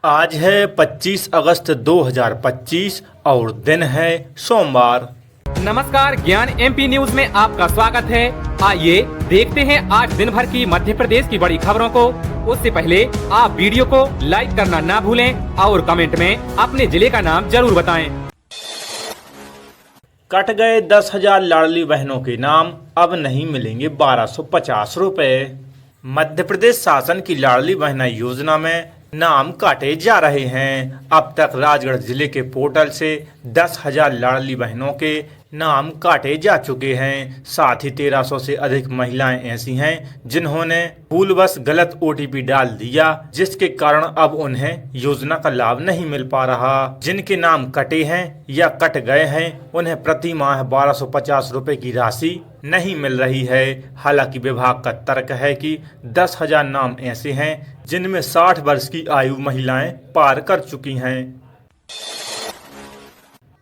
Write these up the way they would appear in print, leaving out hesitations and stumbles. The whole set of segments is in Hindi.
आज है 25 अगस्त 2025 और दिन है सोमवार। नमस्कार, ज्ञान एमपी न्यूज में आपका स्वागत है। आइए देखते हैं आज दिन भर की मध्य प्रदेश की बड़ी खबरों को। उससे पहले आप वीडियो को लाइक करना ना भूलें और कमेंट में अपने जिले का नाम जरूर बताएं। कट गए 10,000 लाडली बहनों के नाम, अब नहीं मिलेंगे 1250 रुपए। मध्य प्रदेश शासन की लाडली बहना योजना में नाम काटे जा रहे हैं। अब तक राजगढ़ जिले के पोर्टल से 10,000 लाडली बहनों के नाम काटे जा चुके हैं। साथ ही 1300 से अधिक महिलाएं ऐसी हैं जिन्होंने भूलवश गलत ओटीपी डाल दिया, जिसके कारण अब उन्हें योजना का लाभ नहीं मिल पा रहा। जिनके नाम कटे हैं या कट गए हैं उन्हें प्रति माह 1250 रुपए की राशि नहीं मिल रही है। हालांकि विभाग का तर्क है कि 10,000 नाम ऐसे हैं जिनमें 60 वर्ष की आयु महिलाएं पार कर चुकी हैं।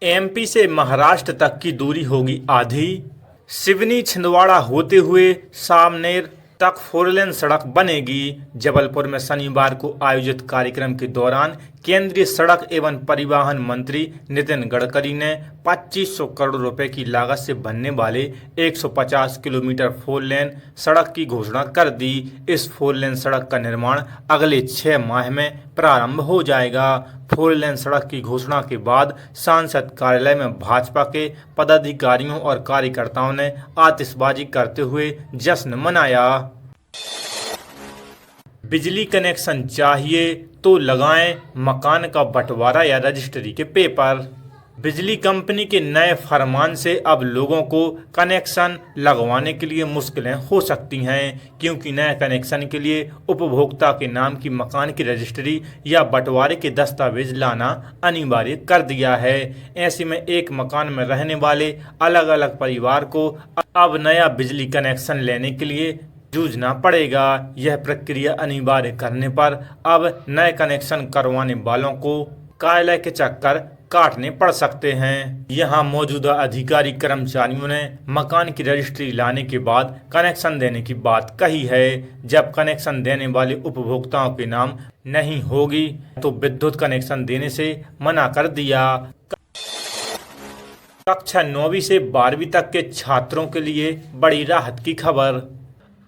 एमपी से महाराष्ट्र तक की दूरी होगी आधी। सिवनी छिंदवाड़ा होते हुए सामनेर तक 4 लेन सड़क बनेगी। जबलपुर में शनिवार को आयोजित कार्यक्रम के दौरान केंद्रीय सड़क एवं परिवहन मंत्री नितिन गडकरी ने 2500 करोड़ रुपए की लागत से बनने वाले 150 किलोमीटर 4 लेन सड़क की घोषणा कर दी। इस 4 लेन सड़क का निर्माण अगले 6 माह में प्रारंभ हो जाएगा। 4 लेन सड़क की घोषणा के बाद सांसद कार्यालय में भाजपा के पदाधिकारियों और कार्यकर्ताओं ने आतिशबाजी करते हुए जश्न मनाया। बिजली कनेक्शन चाहिए तो लगाएं मकान का बंटवारा या रजिस्ट्री के पेपर। बिजली कंपनी के नए फरमान से अब लोगों को कनेक्शन लगवाने के लिए मुश्किलें हो सकती हैं, क्योंकि नए कनेक्शन के लिए उपभोक्ता के नाम की मकान की रजिस्ट्री या बंटवारे के दस्तावेज लाना अनिवार्य कर दिया है। ऐसे में एक मकान में रहने वाले अलग अलग परिवार को अब नया बिजली कनेक्शन लेने के लिए जूझना पड़ेगा। यह प्रक्रिया अनिवार्य करने पर अब नए कनेक्शन करवाने वालों को कार्यालय के चक्कर काटने पड़ सकते हैं। यहाँ मौजूदा अधिकारी कर्मचारियों ने मकान की रजिस्ट्री लाने के बाद कनेक्शन देने की बात कही है। जब कनेक्शन देने वाले उपभोक्ताओं के नाम नहीं होगी तो विद्युत कनेक्शन देने से मना कर दिया। कक्षा 9वीं से 12वीं तक के छात्रों के लिए बड़ी राहत की खबर।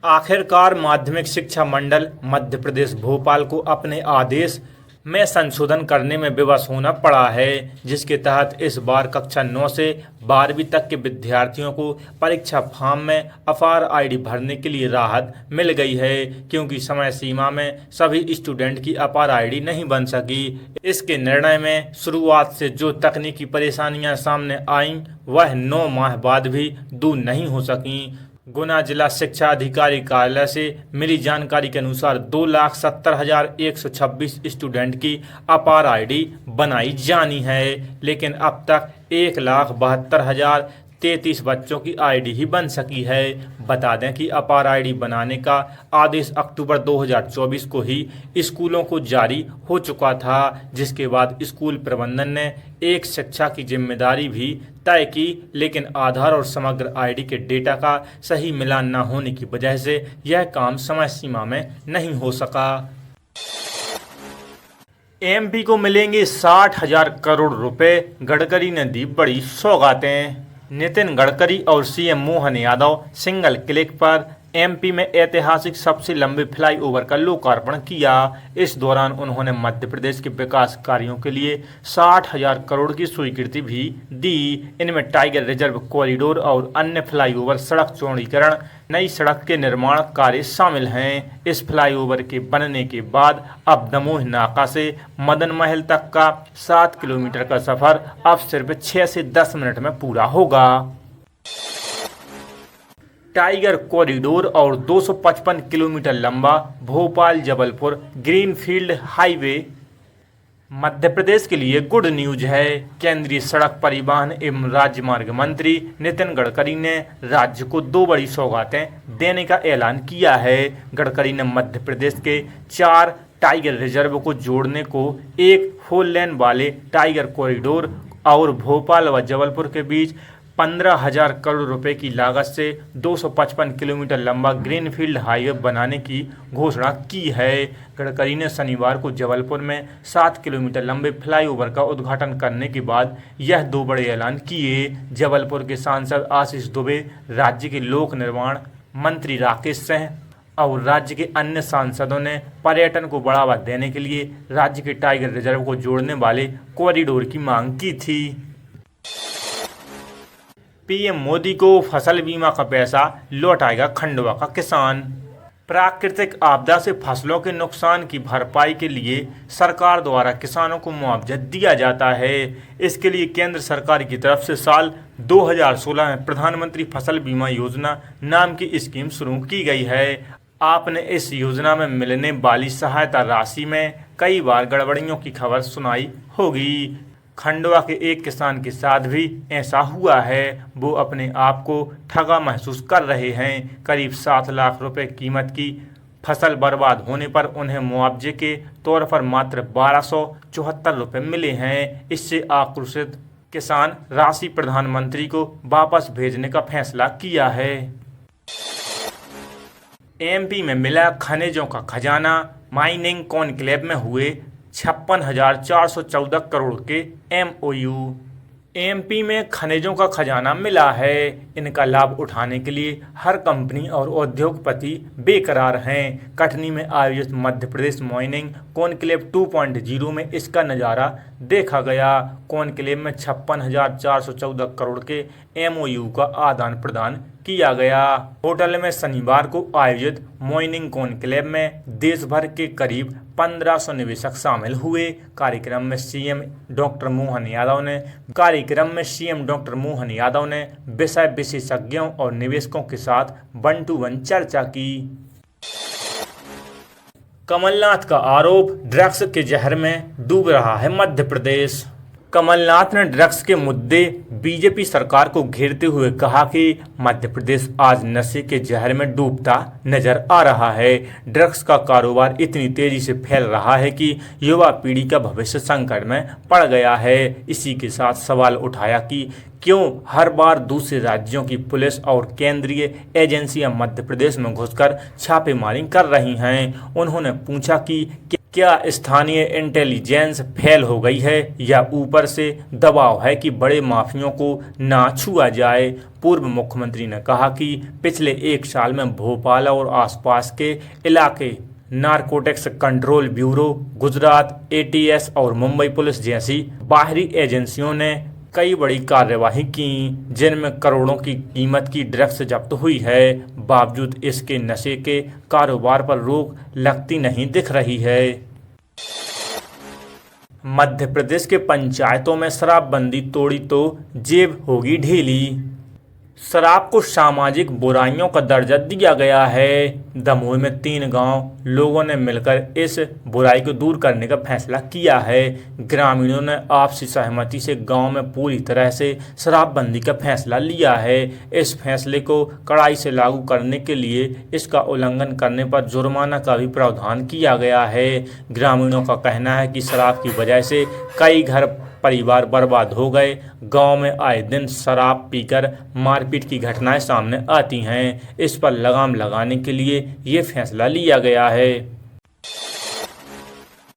आखिरकार माध्यमिक शिक्षा मंडल मध्य प्रदेश भोपाल को अपने आदेश में संशोधन करने में विवश होना पड़ा है, जिसके तहत इस बार कक्षा 9 से 12वीं तक के विद्यार्थियों को परीक्षा फॉर्म में अपार आईडी भरने के लिए राहत मिल गई है, क्योंकि समय सीमा में सभी स्टूडेंट की अपार आईडी नहीं बन सकी। इसके निर्णय में शुरुआत से जो तकनीकी परेशानियां सामने आईं वह 9 माह बाद भी दूर नहीं हो सकीं। गुना जिला शिक्षा अधिकारी कार्यालय से मिली जानकारी के अनुसार 2,70,126 स्टूडेंट की अपार आईडी बनाई जानी है, लेकिन अब तक 1,72,033 बच्चों की आईडी ही बन सकी है। बता दें कि अपार आईडी बनाने का आदेश अक्टूबर 2024 को ही स्कूलों को जारी हो चुका था, जिसके बाद स्कूल प्रबंधन ने एक शिक्षा की जिम्मेदारी भी तय की, लेकिन आधार और समग्र आईडी के डेटा का सही मिलान न होने की वजह से यह काम समय सीमा में नहीं हो सका। एमपी को मिलेंगे 60,000 करोड़ रुपए, गडकरी ने दी बड़ी सौगातें। नितिन गडकरी और CM Mohan Yadav single click पर एमपी में ऐतिहासिक सबसे लंबे फ्लाईओवर का लोकार्पण किया। इस दौरान उन्होंने मध्य प्रदेश के विकास कार्यों के लिए 60,000 करोड़ की स्वीकृति भी दी। इनमें टाइगर रिजर्व कॉरिडोर और अन्य फ्लाईओवर, सड़क चौड़ीकरण, नई सड़क के निर्माण कार्य शामिल हैं। इस फ्लाईओवर के बनने के बाद अब दमोह नाका से मदन महल तक का 7 किलोमीटर का सफर अब सिर्फ 6 से 10 मिनट में पूरा होगा। टाइगर कॉरिडोर और 255 किलोमीटर लंबा भोपाल जबलपुर ग्रीनफील्ड हाईवे मध्य प्रदेश के लिए गुड न्यूज है। केंद्रीय सड़क परिवहन एवं राजमार्ग मंत्री नितिन गडकरी ने राज्य को 2 बड़ी सौगातें देने का ऐलान किया है। गडकरी ने मध्य प्रदेश के 4 टाइगर रिजर्व को जोड़ने को एक 4 लेन वाले टाइगर कॉरिडोर और भोपाल व जबलपुर के बीच 15,000 करोड़ रुपए की लागत से 255 किलोमीटर लंबा ग्रीनफील्ड हाईवे बनाने की घोषणा की है। गडकरी ने शनिवार को जबलपुर में 7 किलोमीटर लंबे फ्लाईओवर का उद्घाटन करने के बाद यह दो बड़े ऐलान किए। जबलपुर के सांसद आशीष दुबे, राज्य के लोक निर्माण मंत्री राकेश सिंह और राज्य के अन्य सांसदों ने पर्यटन को बढ़ावा देने के लिए राज्य के टाइगर रिजर्व को जोड़ने वाले कॉरिडोर की मांग की थी। पीएम मोदी को फसल बीमा का पैसा लौटाएगा खंडवा का किसान। प्राकृतिक आपदा से फसलों के नुकसान की भरपाई के लिए सरकार द्वारा किसानों को मुआवजा दिया जाता है। इसके लिए केंद्र सरकार की तरफ से साल 2016 में प्रधानमंत्री फसल बीमा योजना नाम की स्कीम शुरू की गई है। आपने इस योजना में मिलने वाली सहायता राशि में कई बार गड़बड़ियों की खबर सुनाई होगी। खंडवा के एक किसान के साथ भी ऐसा हुआ है। वो अपने आप को ठगा महसूस कर रहे हैं। करीब 7 लाख रुपए कीमत की फसल बर्बाद होने पर उन्हें मुआवजे के तौर पर मात्र 1274 रुपए मिले हैं। इससे आक्रोशित किसान राशि प्रधानमंत्री को वापस भेजने का फैसला किया है। एमपी में मिला खनिजों का खजाना। माइनिंग कॉन्क्लेव में हुए 56,414 करोड़ के एमओयू। एमपी में खनिजों का खजाना मिला है। इनका लाभ उठाने के लिए हर कंपनी और उद्योगपति बेकरार हैं। कटनी में आयोजित मध्य प्रदेश माइनिंग कॉन्क्लेव 2.0 में इसका नज़ारा देखा गया। कॉन्क्लेव में 56,414 करोड़ के एमओयू का आदान प्रदान किया गया। होटल में शनिवार को आयोजित माइनिंग कॉन्क्लेव में देश भर के करीब 1500 निवेशक शामिल हुए। कार्यक्रम में सीएम डॉक्टर मोहन यादव ने विषय विशेषज्ञों और निवेशकों के साथ 1 to 1 चर्चा की। कमलनाथ का आरोप, ड्रग्स के जहर में डूब रहा है मध्य प्रदेश। कमलनाथ ने ड्रग्स के मुद्दे बीजेपी सरकार को घेरते हुए कहा कि मध्य प्रदेश आज नशे के जहर में डूबता नजर आ रहा है। ड्रग्स का कारोबार इतनी तेजी से फैल रहा है कि युवा पीढ़ी का भविष्य संकट में पड़ गया है। इसी के साथ सवाल उठाया कि क्यों हर बार दूसरे राज्यों की पुलिस और केंद्रीय एजेंसियां मध्य प्रदेश में घुसकर छापेमारी कर रही हैं। उन्होंने पूछा कि क्या स्थानीय इंटेलिजेंस फेल हो गई है या ऊपर से दबाव है कि बड़े माफियों को ना छुआ जाए। पूर्व मुख्यमंत्री ने कहा कि पिछले 1 साल में भोपाल और आसपास के इलाके narcotics control bureau, Gujarat ATS और मुंबई पुलिस जैसी बाहरी एजेंसियों ने कई बड़ी कार्यवाही की, जिनमें करोड़ों की कीमत की ड्रग्स जब्त हुई है। बावजूद इसके नशे के कारोबार पर रोक लगती नहीं दिख रही है। मध्य प्रदेश के पंचायतों में शराबबंदी तोड़ी तो जेब होगी ढीली। शराब को सामाजिक बुराइयों का दर्जा दिया गया है। दमोह में 3 गांव लोगों ने मिलकर इस बुराई को दूर करने का फैसला किया है। ग्रामीणों ने आपसी सहमति से गांव में पूरी तरह से शराबबंदी का फैसला लिया है। इस फैसले को कड़ाई से लागू करने के लिए इसका उल्लंघन करने पर जुर्माना का भी प्रावधान किया गया है। ग्रामीणों का कहना है कि शराब की वजह से कई घर परिवार बर्बाद हो गए। गांव में आए दिन शराब पीकर मारपीट की घटनाएं सामने आती हैं। इस पर लगाम लगाने के लिए ये फैसला लिया गया है।